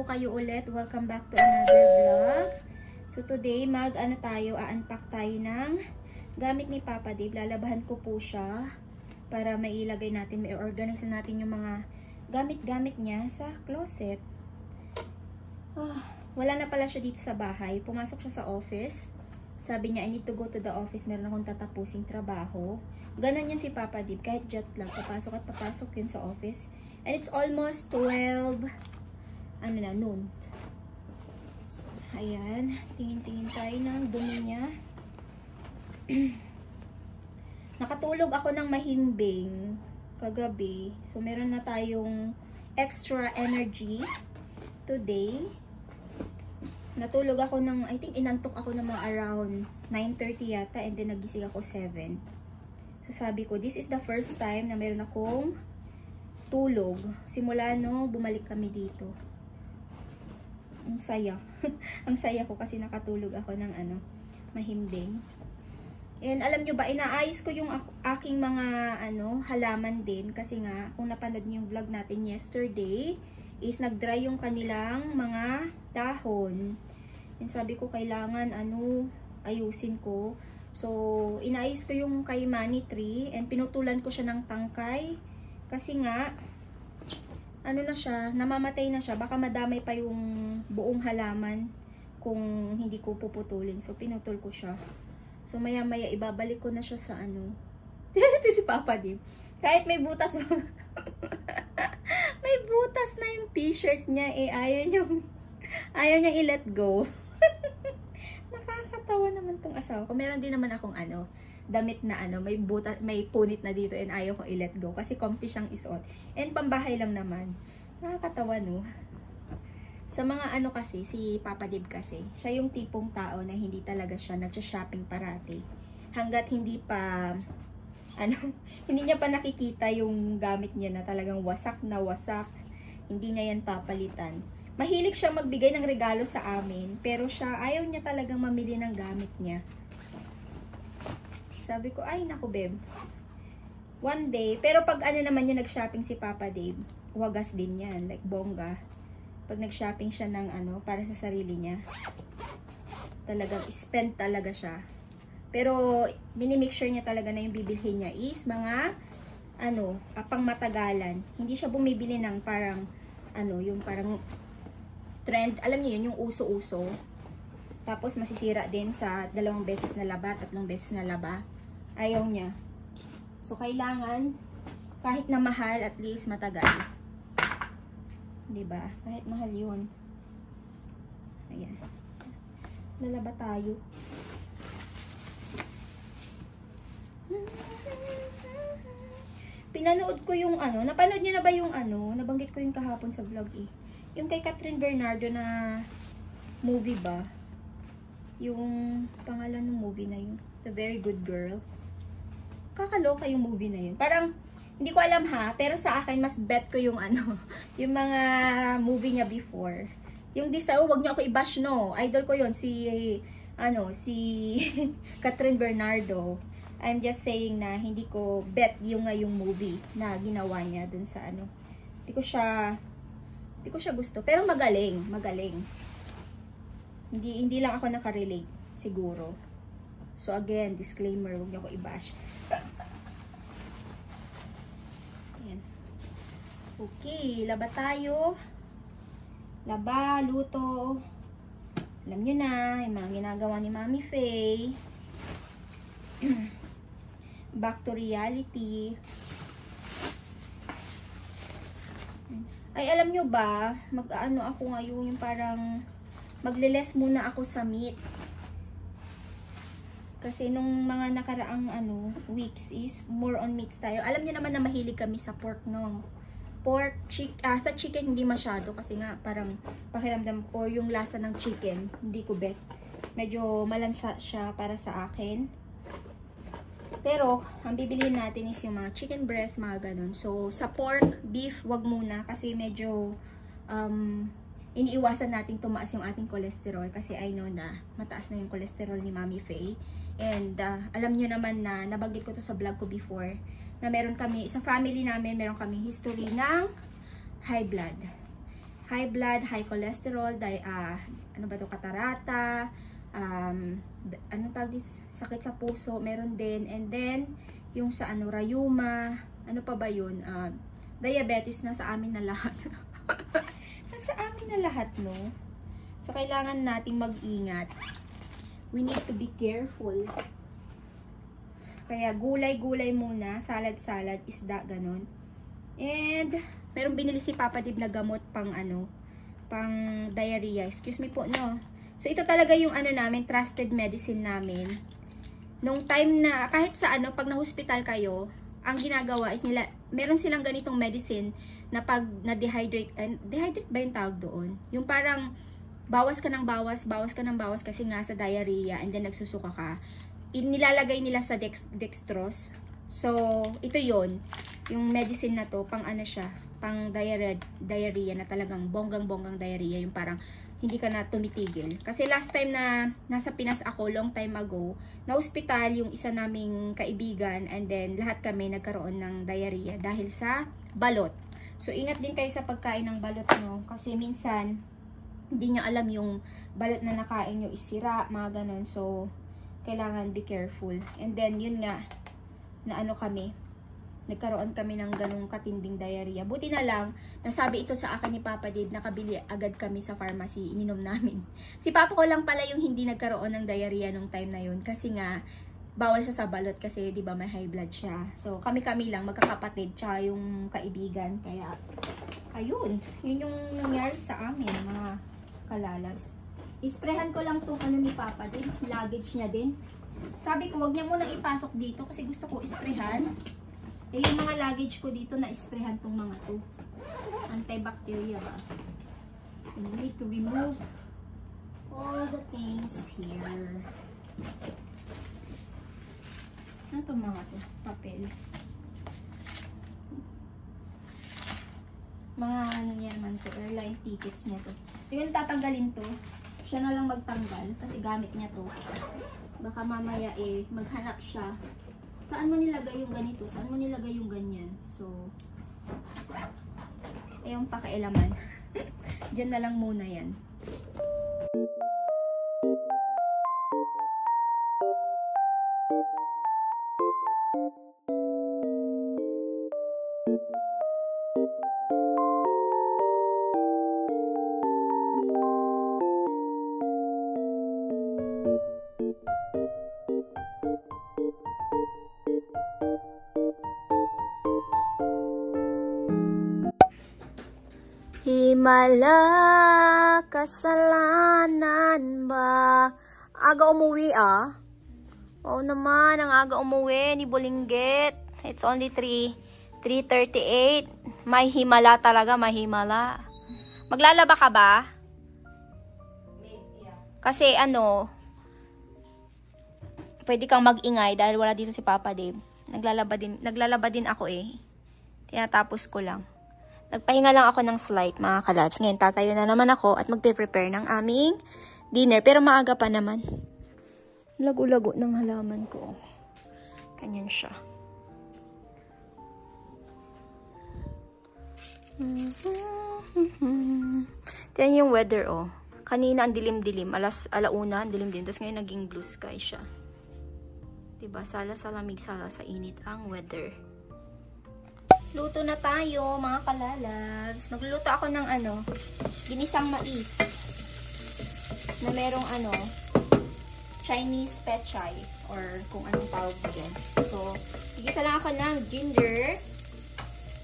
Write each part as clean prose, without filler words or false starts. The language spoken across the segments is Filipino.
kayo ulit. Welcome back to another vlog. So today, unpack tayo ng gamit ni Papa Dave. Lalabahan ko po siya para mailagay natin, mai-organize natin yung mga gamit-gamit niya sa closet. Wala na pala siya dito sa bahay. Pumasok siya sa office. Sabi niya, I need to go to the office. Meron akong tatapusing trabaho. Ganon yan si Papa Dave. Kahit jet lang, papasok at papasok yun sa office. And it's almost 12, noon. So, ayan. Tingin-tingin tayo ng dumi niya. Nakatulog ako ng mahimbing kagabi. So, meron na tayong extra energy today. Natulog ako ng, I think inantok ako ng mga around 9:30 yata, and then nagising ako 7. So, sabi ko, this is the first time na meron akong tulog simula no bumalik kami dito. Ang saya. Ang saya ko kasi nakatulog ako ng mahimbing. And alam nyo ba, inaayos ko yung aking mga halaman din kasi nga kung napanood niyo yung vlog natin yesterday is nag-dry yung kanilang mga dahon. And sabi ko kailangan ayusin ko. So inaayos ko yung kay money tree and pinutulan ko siya ng tangkay. Kasi nga, na siya, namamatay na siya. Baka madamay pa yung buong halaman kung hindi ko puputulin. So, pinutol ko siya. So, maya-maya, ibabalik ko na siya sa Ito si Papa Dave. Kahit may butas, may butas na yung t-shirt niya, ayaw niya i-let go. Nakakatawa naman tong asawa ko. Meron din naman akong damit na may butas, may punit na dito and ayaw ko i-let go kasi comfy siyang isuot. And pambahay lang naman. Nakakatawa no. Sa mga kasi, si Papa Dave kasi, siya yung tipong tao na hindi talaga siya nagsha-shopping parati. Hanggat hindi pa hindi niya pa nakikita yung gamit niya na talagang wasak na wasak. Hindi niya yan papalitan. Mahilig siya magbigay ng regalo sa amin, pero siya ayaw niya talagang mamili ng gamit niya. Sabi ko, ay naku babe. One day, pero pag naman niya nag-shopping si Papa Dave, wagas din yan, like bongga. Pag nag-shopping siya ng para sa sarili niya, talagang spend talaga siya. Pero, minimake sure niya talaga na yung bibilhin niya is mga, pang matagalan. Hindi siya bumibili ng parang, yung parang trend, alam niyo yun, yung uso-uso. Tapos, masisira din sa 2 beses na laba, 3 beses na laba. Ayaw niya. So, kailangan, kahit na mahal, at least matagal. Diba? Kahit mahal yun. Ayan. Lalaba tayo. Pinanood ko yung napanood niyo na ba yung nabanggit ko yung kahapon sa vlog yung kay Catherine Bernardo na movie ba? Yung pangalan ng movie na yun, The Very Good Girl. Kakaloka yung movie na yun. Parang, hindi ko alam pero sa akin, mas bet ko yung yung mga movie niya before. Yung wag niyo ako i-bash, no. Idol ko yun, si Catherine Bernardo. I'm just saying na hindi ko bet yung movie na ginawa niya dun sa Hindi ko siya gusto. Pero magaling. Hindi lang ako nakarelate, siguro. So again, disclaimer, huwag niyo ako i-bash. Ayan. Okay, laba tayo. Laba, luto. Alam niyo na, yung mga ginagawa ni Mami Faye. Back to reality. Ay, alam niyo ba, ako ngayon, yung parang magle-less muna ako sa meat. Kasi nung mga nakaraang weeks is more on meats tayo. Alam niyo naman na mahilig kami sa pork, no? Pork, sa chicken hindi masyado kasi nga parang pakiramdam or yung lasa ng chicken, hindi ko bet. Medyo malansa siya para sa akin. Pero, ang bibilihin natin is yung mga chicken breast, mga ganun. So, sa pork, beef, wag muna kasi medyo iniiwasan nating tumaas yung ating cholesterol kasi I know na mataas na yung cholesterol ni Mami Faye. And alam nyo naman na nabanggit ko to sa vlog ko before na meron kami, sa family namin, meron kami history ng high blood. high blood, high cholesterol, ano ba to, katarata, anong tawag din, sakit sa puso, meron din. And then, yung sa ano, rayuma, ano pa ba yun? Diabetes, na sa amin na lahat. Nasa amin na lahat, no? So, kailangan nating mag-ingat. We need to be careful. Kaya, gulay-gulay muna, salad-salad, isda, ganun. And, merong binili si Papa Dib na gamot pang ano, pang diarrhea. Excuse me po, no? So, ito talaga yung ano namin, trusted medicine namin. Nung time na, kahit sa ano, pag na-hospital kayo, ang ginagawa is nila, meron silang ganitong medicine na pag na-dehydrate, dehydrate ba yung tawag doon? Yung parang, bawas ka ng bawas kasi nga sa diarrhea, and then nagsusuka ka. Nilalagay nila sa dextrose. So, ito yon, yung medicine na to, pang ano siya, pang diarrhea na talagang bonggang-bonggang diarrhea, yung parang hindi ka na tumitigil. Kasi last time na nasa Pinas ako, long time ago, na hospital yung isa naming kaibigan, and then lahat kami nagkaroon ng diarrhea dahil sa balot. So, ingat din kayo sa pagkain ng balot, no? Kasi minsan, hindi nyo alam yung balot na nakain nyo is sira, mga ganon. So, kailangan be careful. And then, yun nga, na ano kami, nagkaroon kami ng ganung katinding diarrhea. Buti na lang, nasabi ito sa akin ni Papa Dave, nakabili agad kami sa pharmacy, ininom namin. Si Papa ko lang pala yung hindi nagkaroon ng diarrhea nung time na yun, kasi nga, bawal siya sa balot kasi, di ba, may high blood siya. So, kami-kami lang, magkakapatid, tsaka yung kaibigan. Kaya, ayun, yun yung nangyari sa amin, mga kalalas. Isprehan ko lang tong ano ni Papa din, luggage niya din. Sabi ko, wag niya munang ipasok dito kasi gusto ko isprehan. Eh, yung mga luggage ko dito na isprehan tong mga to. Antibacteria ba? We need to remove all the things here. Ano to mga to? Papel. Mga ano niya naman to, airline tickets niya to. Yung tatanggalin to, siya na lang magtanggal kasi gamit niya to. Baka mamaya maghanap siya. Saan mo nilagay yung ganito? Saan mo nilagay yung ganyan? So, yung pakialaman. Diyan na lang muna yan. Himala, kasalanan ba? Aga umuwi ah. Oo naman, ang aga umuwi ni Bulinggit. It's only 3:38. May himala talaga, may himala. Maglalaba ka ba? Kasi ano, pwede kang mag-ingay dahil wala dito si Papa Dave. Naglalaba din ako eh. Tinatapos ko lang. Nagpahinga lang ako ng slight, mga kalabs. Ngayon, tatayo na naman ako at magpe-prepare ng aming dinner. Pero maaga pa naman. Lago-lago ng halaman ko. Ganyan siya. Tignan yung weather, oh. Kanina, ang dilim-dilim. Alauna, ang dilim-dilim. Tapos ngayon, naging blue sky siya. Diba? Sala sa lamig, sala sa init ang weather. Luto na tayo, mga kalalabs. Magluluto ako ng ano, ginisang mais. Na merong ano, Chinese pechay. Or kung anong tawag dyan. So, gigisa lang ako ng ginger,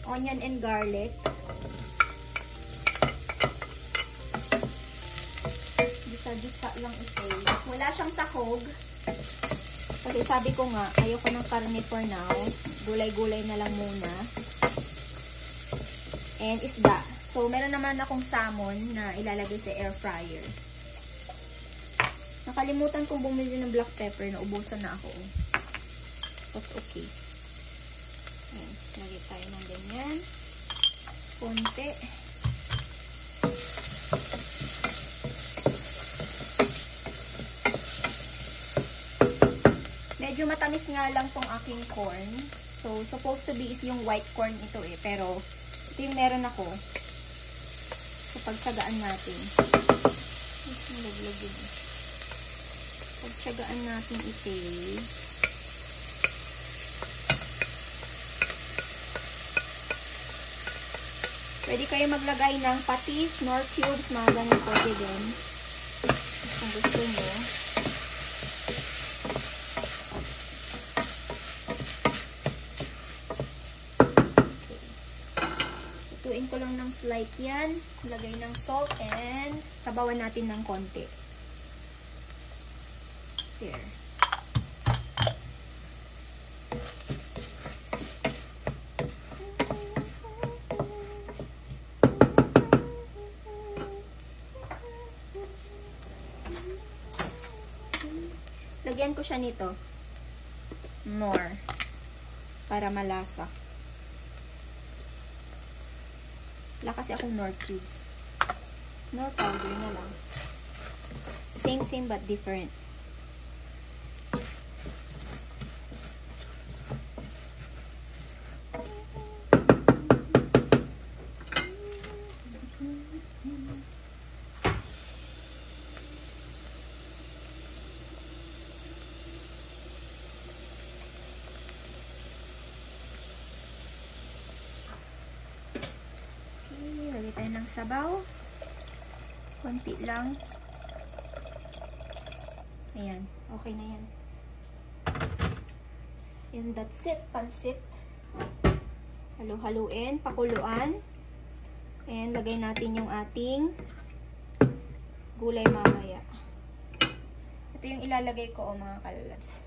onion and garlic. Gisa-gisa lang ito. Wala siyang sahog. Kasi sabi ko nga, ayoko ng karne for now. Gulay-gulay na lang muna. And isda. So, meron naman akong salmon na ilalagay sa air fryer. Nakalimutan kong bumili ng black pepper na ubusan na ako. That's okay. Ayan, lagay tayo ng ganyan. Konti. Medyo matamis nga lang tong aking corn. So, supposed to be is yung white corn ito eh. Pero, ito yung meron ako. So, pagtsagaan natin. Pagtsagaan natin ito. Pwede kayo maglagay ng patis, nor cubes, mga ganun pwede din. Kung gusto nyo. Tutuin ko lang ng slight yan. Lagay ng salt and sabawan natin ng konti. Here. Lagyan ko siya nito. More. Para malasa. Wala kasi akong Knorr cubes. Knorr powder na lang. Same but different. Tayo ng sabaw. Konti lang. Ayan. Okay na yan. And that's it. Pansit. Halo-haluin. Pakuluan. And lagay natin yung ating gulay mamaya. Ito yung ilalagay ko, mga kalalabs.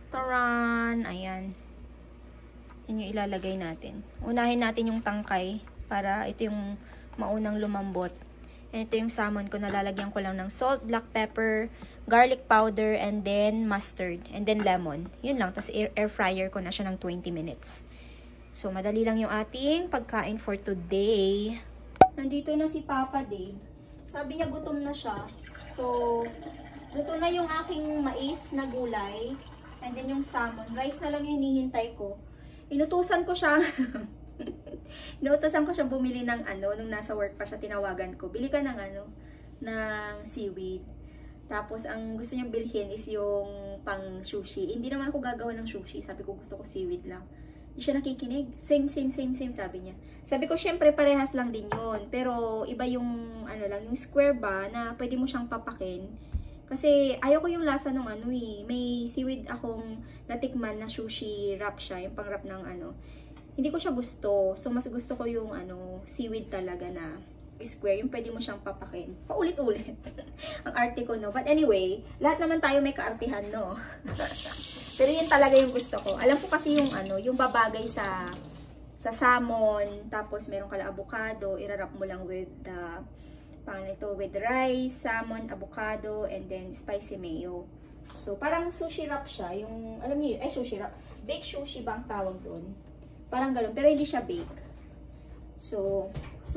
Taran! Ayan. Yan yung ilalagay natin. Unahin natin yung tangkay. Para ito yung maunang lumambot. And ito yung salmon ko, nalalagyan ko lang ng salt, black pepper, garlic powder, and then mustard, and then lemon. Yun lang. Tapos air fryer ko na siya ng 20 minutes. So, madali lang yung ating pagkain for today. Nandito na si Papa Dave. Sabi niya gutom na siya. So, luto na yung aking mais na gulay. And then yung salmon. Rice na lang yung hinihintay ko. Inutusan ko siya. Inuutosan ko siya bumili ng nung nasa work pa siya, tinawagan ko. Bili ka ng ng seaweed. Tapos, ang gusto niyang bilhin is yung pang sushi. Hindi naman ako gagawa ng sushi. Sabi ko, gusto ko seaweed lang. Hindi siya nakikinig. Same, sabi niya. Sabi ko, syempre, parehas lang din yun. Pero, iba yung, yung square ba, na pwede mo siyang papakin. Kasi, ayaw ko yung lasa ng May seaweed akong natikman na sushi wrap siya. Yung pang wrap ng Hindi ko siya gusto. So, mas gusto ko yung seaweed talaga na square. Yung pwede mo siyang papakin. Paulit-ulit. Ang arte ko, no? But anyway, lahat naman tayo may kaartihan, no? Pero yun talaga yung gusto ko. Alam ko kasi yung yung babagay sa salmon. Tapos, meron ka lang avocado. Irarap mo lang with with rice, salmon, avocado, and then spicy mayo. So, parang sushi wrap siya. Yung, alam niyo, sushi wrap. Baked sushi ba ang tawag doon? Parang gano'n. Pero hindi siya bake. So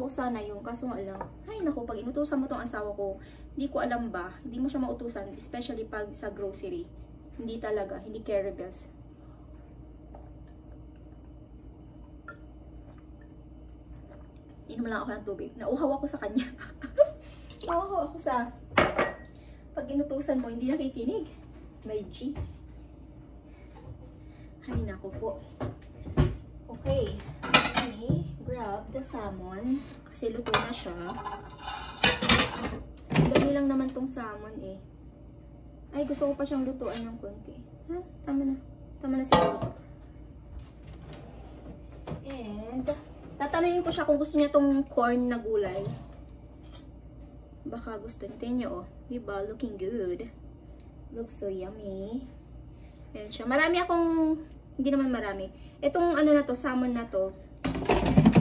sana yung kaso nga lang. Ay, naku, pag inutusan mo tong asawa ko, hindi ko alam ba. Hindi mo siya mautusan. Especially pag sa grocery. Hindi talaga. Hindi carry bells. Inom lang ako ng tubig. Nauhaw ako sa kanya. Nauhaw ako sa pag inutusan mo, hindi nakikinig. May G. Ay, naku po. Okay, let me grab the salmon kasi luto na siya. Dami lang naman tong salmon eh. Ay, gusto ko pa siyang lutuan ng konti. Ha? Tama na. Tama na siguro. And, tatanungin ko siya kung gusto niya tong corn na gulay. Baka gusto niya. Tingnan niyo, oh. Diba? Looking good. Looks so yummy. Ayan siya. Marami akong... Hindi naman marami. Itong na to, salmon na to,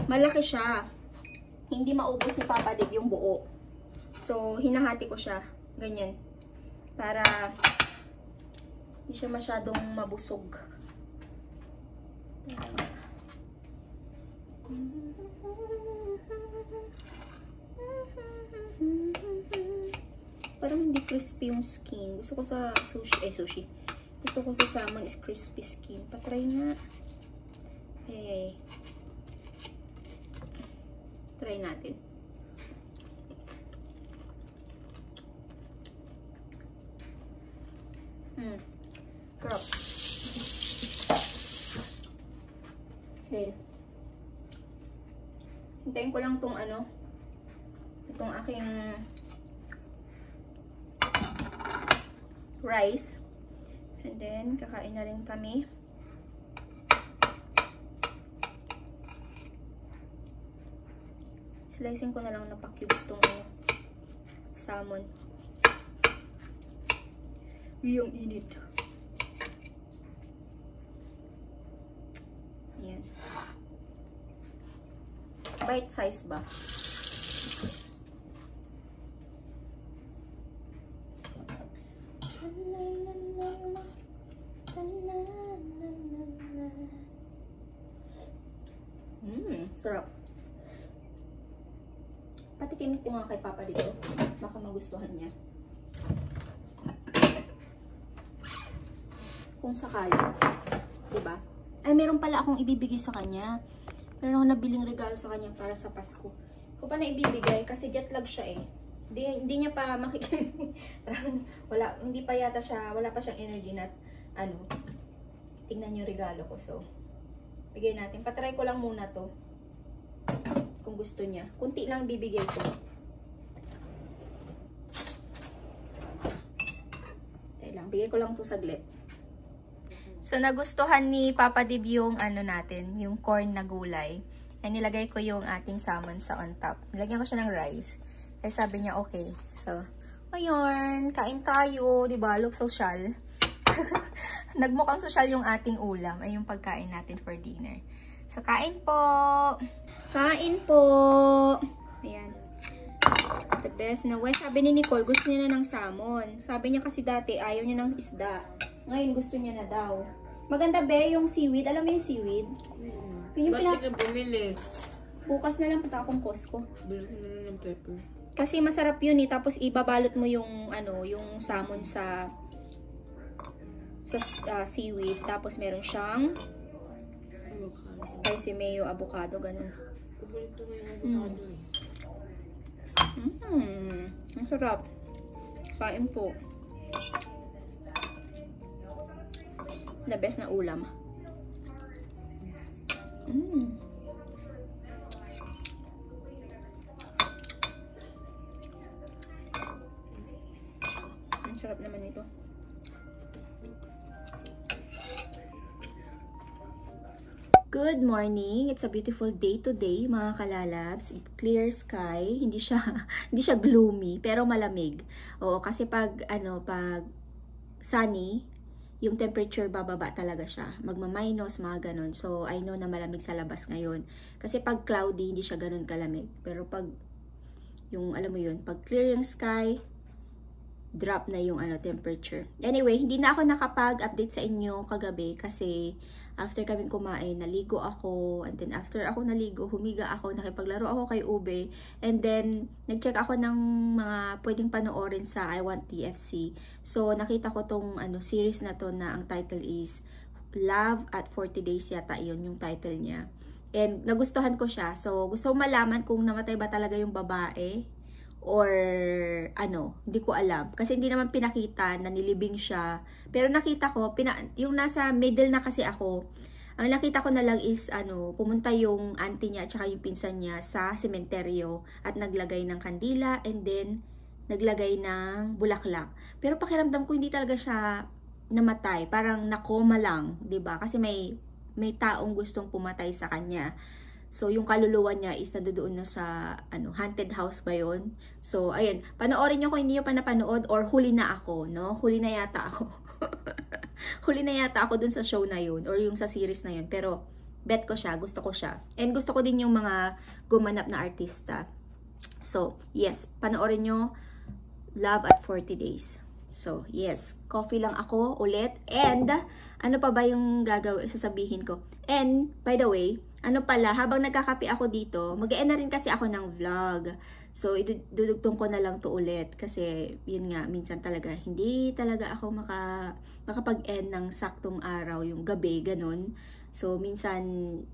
malaki siya. Hindi maubos ni Papa Dave yung buo. So, hinahati ko siya. Ganyan. Para hindi siya masyadong mabusog. Parang hindi crispy yung skin. Gusto ko sa sushi. Gusto ko sa salmon is crispy skin. Patry nga. Hey. Try natin. Sarap. Okay. Hintayin ko lang tong ano, itong aking rice. And then, kakain na rin kami. Slicing ko na lang na pa-cubes tong ano, salmon. Yung init. Ayan. Bite size ba? Sarap. Patikin ko nga kay Papa dito. Baka magustuhan niya. Kung sakali. Diba? Ay, meron pala akong ibibigay sa kanya. Meron ako nabiling regalo sa kanya para sa Pasko. Ko pa na ibibigay kasi jet lag siya eh. Hindi niya pa hindi pa yata siya, wala pa siyang energy na ano. Tingnan niyo regalo ko. So, bigay natin. Patry ko lang muna to. Kung gusto niya. Kunti lang bibigay ko. Tayo lang. Bigay ko lang to saglit. So, nagustuhan ni Papa Dib yung ano natin, yung corn na gulay. And nilagay ko yung ating salmon sa on top. Nilagyan ko siya ng rice. Ay sabi niya, okay. So, ayun, kain tayo. Diba? Look social. Nagmukhang social yung ating ulam. Ay yung pagkain natin for dinner. So, kain po. Kain po. Ayan. The best. Sabi ni Nicole, gusto niya na ng salmon. Sabi niya kasi dati, ayaw niya ng isda. Ngayon, gusto niya na daw. Maganda be, yung seaweed. Alam mo yung seaweed? Yun yung bakit ka bumili? Bukas na lang punta akong Costco. Bilhin mo na ng pepper. Kasi masarap yun eh. Tapos ibabalot mo yung, ano, yung salmon sa seaweed. Tapos meron siyang spicy mayo, avocado, ganun. Paborito ko yung avocado eh. Ang sarap. Kain po. The best na ulam. Ang sarap naman ito. Good morning. It's a beautiful day today, mga kalalabs. Clear sky, hindi siya gloomy, pero malamig. Oo, kasi pag sunny, yung temperature bababa talaga siya. Magma-minus, mga ganun. So, I know na malamig sa labas ngayon. Kasi pag cloudy, hindi siya ganun kalamig. Pero pag, yung, alam mo yun, pag clear yung sky, drop na yung temperature. Anyway, hindi na ako nakapag-update sa inyo kagabi kasi after kaming kumain, naligo ako, and then after ako naligo, humiga ako, nakipaglaro ako kay Ube, and then nag-check ako ng mga pwedeng panoorin sa I Want TFC. So, nakita ko tong series na to na ang title is Love at 40 Days yata yun yung title niya. And nagustuhan ko siya. So, gusto ko malaman kung namatay ba talaga yung babae or hindi ko alam. Kasi hindi naman pinakita na nilibing siya. Pero nakita ko, yung nasa middle na kasi ako, ang nakita ko na lang is, pumunta yung auntie niya at saka yung pinsan niya sa sementeryo at naglagay ng kandila and then naglagay ng bulaklak. Pero pakiramdam ko hindi talaga siya namatay. Parang nakoma lang, 'di ba? Kasi may taong gustong pumatay sa kanya. So, yung kaluluwa niya is nandoon na sa, haunted house ba yun? So, ayun. Panoorin nyo kung hindi nyo pa napanood or huli na ako, no? Huli na yata ako. Huli na yata ako dun sa show na yun or yung sa series na yun. Pero, bet ko siya. Gusto ko siya. And gusto ko din yung mga gumanap na artista. So, yes. Panoorin nyo Love at 40 Days. So, yes. Coffee lang ako ulit. And, ano pa ba yung sasabihin ko? And, by the way, habang nagkakape ako dito, mag-e-end na rin kasi ako ng vlog. So, idudugtong ko na lang to ulit. Kasi, yun nga, minsan talaga, hindi talaga ako makapag-end ng saktong araw, yung gabi, ganun. So, minsan,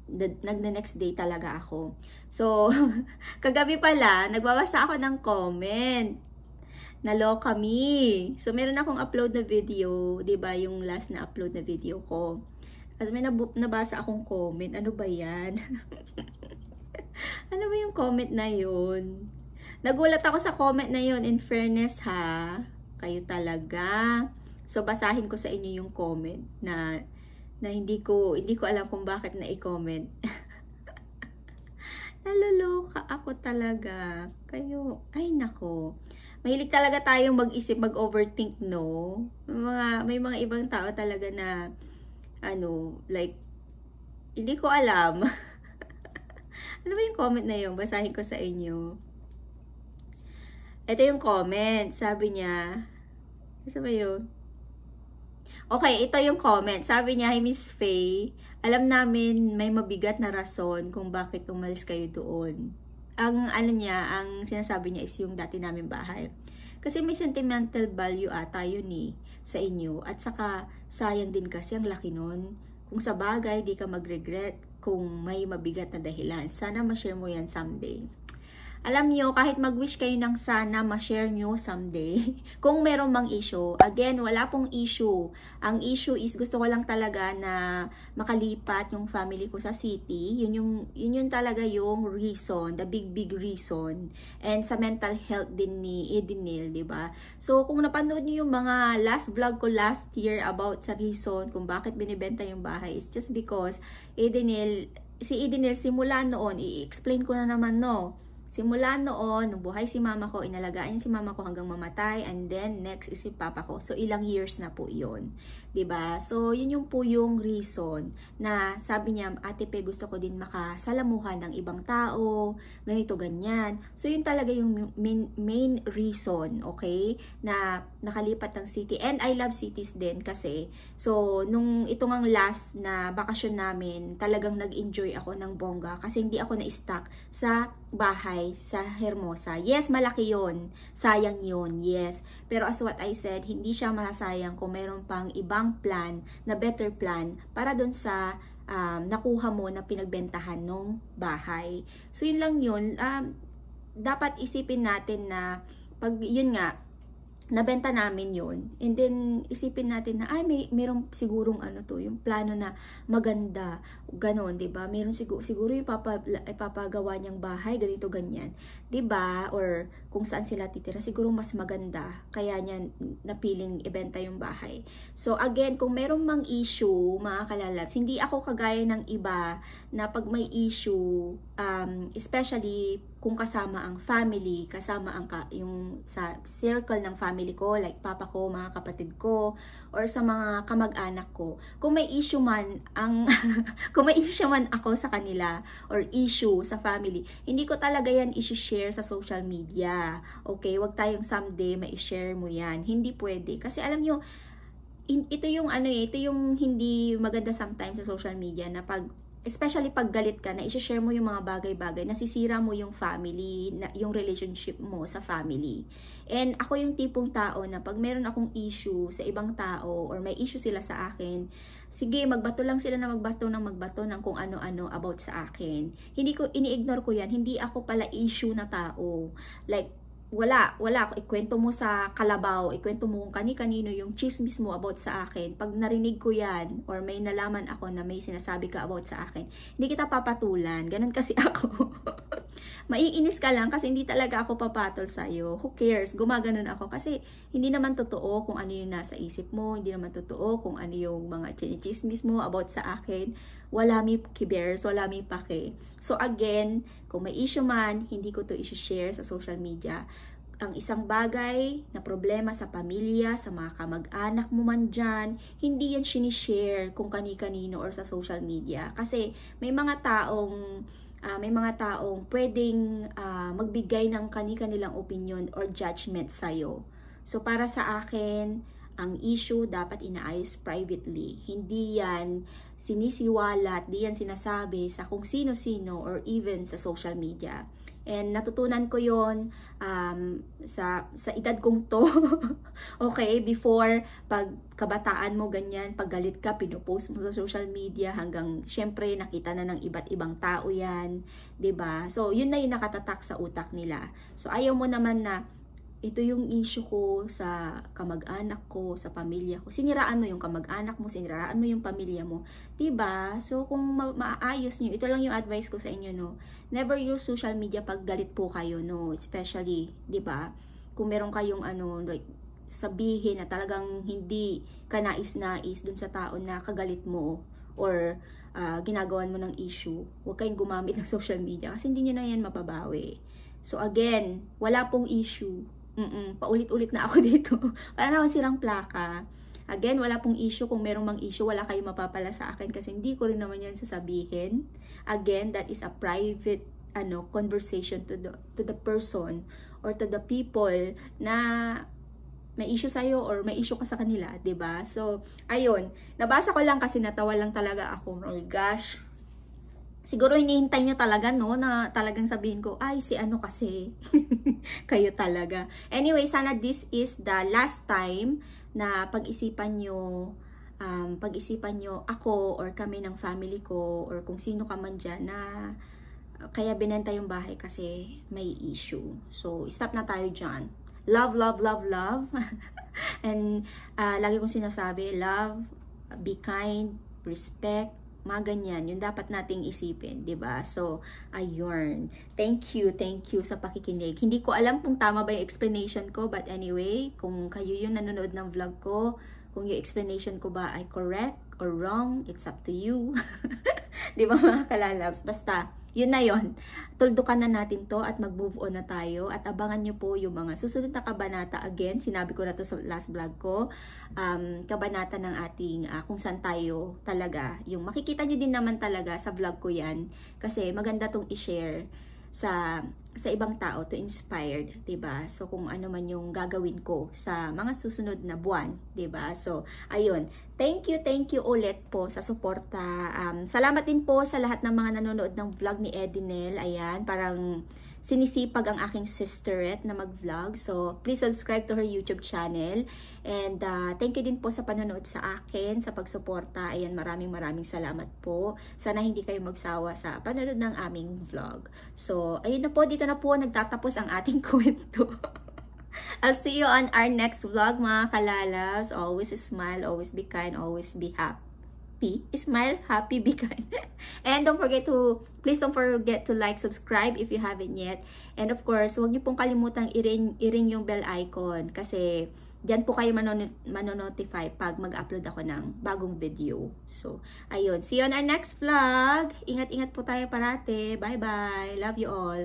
nag-next day talaga ako. So, kagabi pala, nagbabasa ako ng comment. Naloka me. So, meron akong upload na video, 'di ba, yung last na upload na video ko. Kasi may nabasa akong comment. Ano ba yan? Ano ba yung comment na yun? Nagulat ako sa comment na yun. In fairness ha, kayo talaga. So, basahin ko sa inyo yung comment na hindi ko alam kung bakit na i-comment. Naloloka ako talaga. Kayo, ay nako. Mahilig talaga tayong mag-isip, mag-overthink, no? May mga ibang tao talaga na, like, hindi ko alam. Ano ba yung comment na yun? Basahin ko sa inyo. Ito yung comment. Sabi niya, ano ba yun? Okay, ito yung comment. Sabi niya, "Hi Miss Faye, alam namin may mabigat na rason kung bakit umalis kayo doon." Ang sinasabi niya is yung dati namin bahay. Kasi may sentimental value ata yun sa inyo. At saka, sayang din kasi ang laki nun. Kung sa bagay, di ka mag-regret kung may mabigat na dahilan. Sana ma-share mo yan someday. Alam nyo, kahit mag-wish kayo ng sana ma-share nyo someday, kung meron mang issue, again, wala pong issue. Ang issue is gusto ko lang talaga na makalipat yung family ko sa city. Yun yung talaga yung reason, the big reason. And sa mental health din ni Edenil, diba? So, kung napanood nyo yung mga last vlog ko last year about sa reason kung bakit binibenta yung bahay, it's just because si Edenil simula noon, i-explain ko na naman, no? Simula noon, nung buhay si mama ko, inalagaan niya si mama ko hanggang mamatay, and then next is si papa ko. So, ilang years na po yun. 'Di ba? So, yun yung po yung reason na sabi niya, Ate Pe, gusto ko din makasalamuhan ng ibang tao, ganito, ganyan. So, yun talaga yung main reason, okay? Na nakalipat ng city. And I love cities din kasi, so, nung itong ang last na bakasyon namin, talagang nag-enjoy ako ng bongga kasi hindi ako na-stuck sa bahay sa Hermosa. Yes, malaki yon. Sayang yon, yes. Pero as what I said, hindi siya masasayang kung meron pang ibang plan, na better plan, para dun sa nakuha mo na pinagbentahan ng bahay. So, yun lang yun. Dapat isipin natin na, pag yun nga, nabenta namin yun, and then isipin natin na, ay, merong sigurong yung plano na maganda, ganon, 'di ba? Meron siguro yung ipapagawa niyang bahay, ganito, ganyan, 'di ba? Or kung saan sila titira, siguro mas maganda, kaya niya napiling ibenta yung bahay. So, again, kung merong mang issue, mga kalalabs, hindi ako kagaya ng iba na pag may issue, especially kung kasama ang family, kasama yung sa circle ng family ko, like papa ko, mga kapatid ko, or sa mga kamag-anak ko. Kung may issue man kung may issue man ako sa kanila or issue sa family, hindi ko talaga yan i-share sa social media. Okay, wag tayong someday mai-share mo yan. Hindi pwede kasi alam nyo, ito yung hindi maganda sometimes sa social media na especially pag galit ka, na i-share mo yung mga bagay-bagay, nasisira mo yung family, yung relationship mo sa family. And ako yung tipong tao na pag meron akong issue sa ibang tao or may issue sila sa akin, sige, magbato lang sila na magbato ng kung ano-ano about sa akin. Ini-ignore ko yan. Hindi ako pala issue na tao. Like, wala, ikwento mo sa kalabaw, ikwento mo kung kani-kanino yung chismis mo about sa akin. Pag narinig ko yan, or may nalaman ako na may sinasabi ka about sa akin, hindi kita papatulan. Ganun kasi ako. Maiinis ka lang kasi hindi talaga ako papatol sa'yo. Who cares? Gumaganon ako kasi hindi naman totoo kung ano yung nasa isip mo, hindi naman totoo kung ano yung mga chismis mo about sa akin. Wala may kibers, wala may pake. So again, kung may issue man, hindi ko to i-share sa social media. Ang isang bagay na problema sa pamilya, sa mga kamag-anak mo man dyan, hindi yan sinishare kung kani-kanino or sa social media. Kasi may mga taong pwedeng magbigay ng kani-kanilang opinion or judgment sa'yo. So para sa akin, ang issue dapat inaayos privately. Hindi yan sinisiwalat, di yan sinasabi sa kung sino-sino or even sa social media. And natutunan ko yon sa edad kong to. Okay, before, pag kabataan mo ganyan, pag galit ka, pinopost mo sa social media hanggang syempre nakita na ng iba't ibang tao yan, 'di ba? So, yun na yung nakatatak sa utak nila. So, ayaw mo naman na ito yung issue ko sa kamag-anak ko, sa pamilya ko. Siniraan mo yung kamag-anak mo, siniraan mo yung pamilya mo. 'Di ba? So, kung maayos niyo, ito lang yung advice ko sa inyo, no. Never use social media pag galit po kayo, no. Especially, 'di ba? Kung meron kayong like sabihin na talagang hindi ka nais-nais dun sa tao na kagalit mo or ginagawan mo ng issue, huwag kayong gumamit ng social media kasi hindi nyo na yan mapabawi. So again, wala pong issue. Paulit-ulit na ako dito. Wala na akong sirang plaka. Again, wala pong issue. Kung merong mang issue, wala kayong mapapala sa akin kasi hindi ko rin naman yan sasabihin. Again, that is a private conversation to the person or to the people na may issue sa'yo or may issue ka sa kanila, 'di ba? So, ayun. Nabasa ko lang kasi natawa lang talaga ako. Oh my gosh. Siguro hinihintay nyo talaga, no, na talagang sabihin ko, ay, si ano kasi. Kayo talaga. Anyway, sana this is the last time na pag-isipan nyo ako or kami ng family ko or kung sino ka man dyan na kaya binenta yung bahay kasi may issue. So, stop na tayo dyan. Love, love, love, love. And lagi kong sinasabi, love, be kind, respect, mga ganyan, yung dapat nating isipin, 'di ba? So, ayun. Thank you sa pakikinig. Hindi ko alam kung tama ba yung explanation ko, but anyway, kung kayo yung nanonood ng vlog ko, kung yung explanation ko ba ay correct or wrong, it's up to you. 'Di ba mga kalalabs? Basta, yun na yun. Tuldukan na natin to at mag-move on na tayo at abangan nyo po yung mga susunod na kabanata. Again, sinabi ko na to sa last vlog ko, kabanata ng ating kung saan tayo talaga. Yung makikita nyo din naman talaga sa vlog ko yan kasi maganda tong i-share sa ibang tao to inspired, 'di ba? So kung ano man yung gagawin ko sa mga susunod na buwan, 'di ba? So ayun, thank you ulit po sa suporta. Salamat din po sa lahat ng mga nanonood ng vlog ni Edinel. Ayan, parang sinisipag ang aking sisterette na mag-vlog. So, please subscribe to her YouTube channel. And thank you din po sa panonood sa akin, sa pagsuporta. Ayan, maraming salamat po. Sana hindi kayo magsawa sa panonood ng aming vlog. So, ayun na po, dito na po nagtatapos ang ating kwento. I'll see you on our next vlog, mga kalalas. Always smile, always be kind, always be happy. Smile, happy, be kind. And please don't forget to like, subscribe if you haven't yet. And of course, huwag niyo pong kalimutang i-ring yung bell icon kasi diyan po kayo manonotify pag mag-upload ako ng bagong video. So, ayun. See you on our next vlog. Ingat-ingat po tayo parate. Bye-bye. Love you all.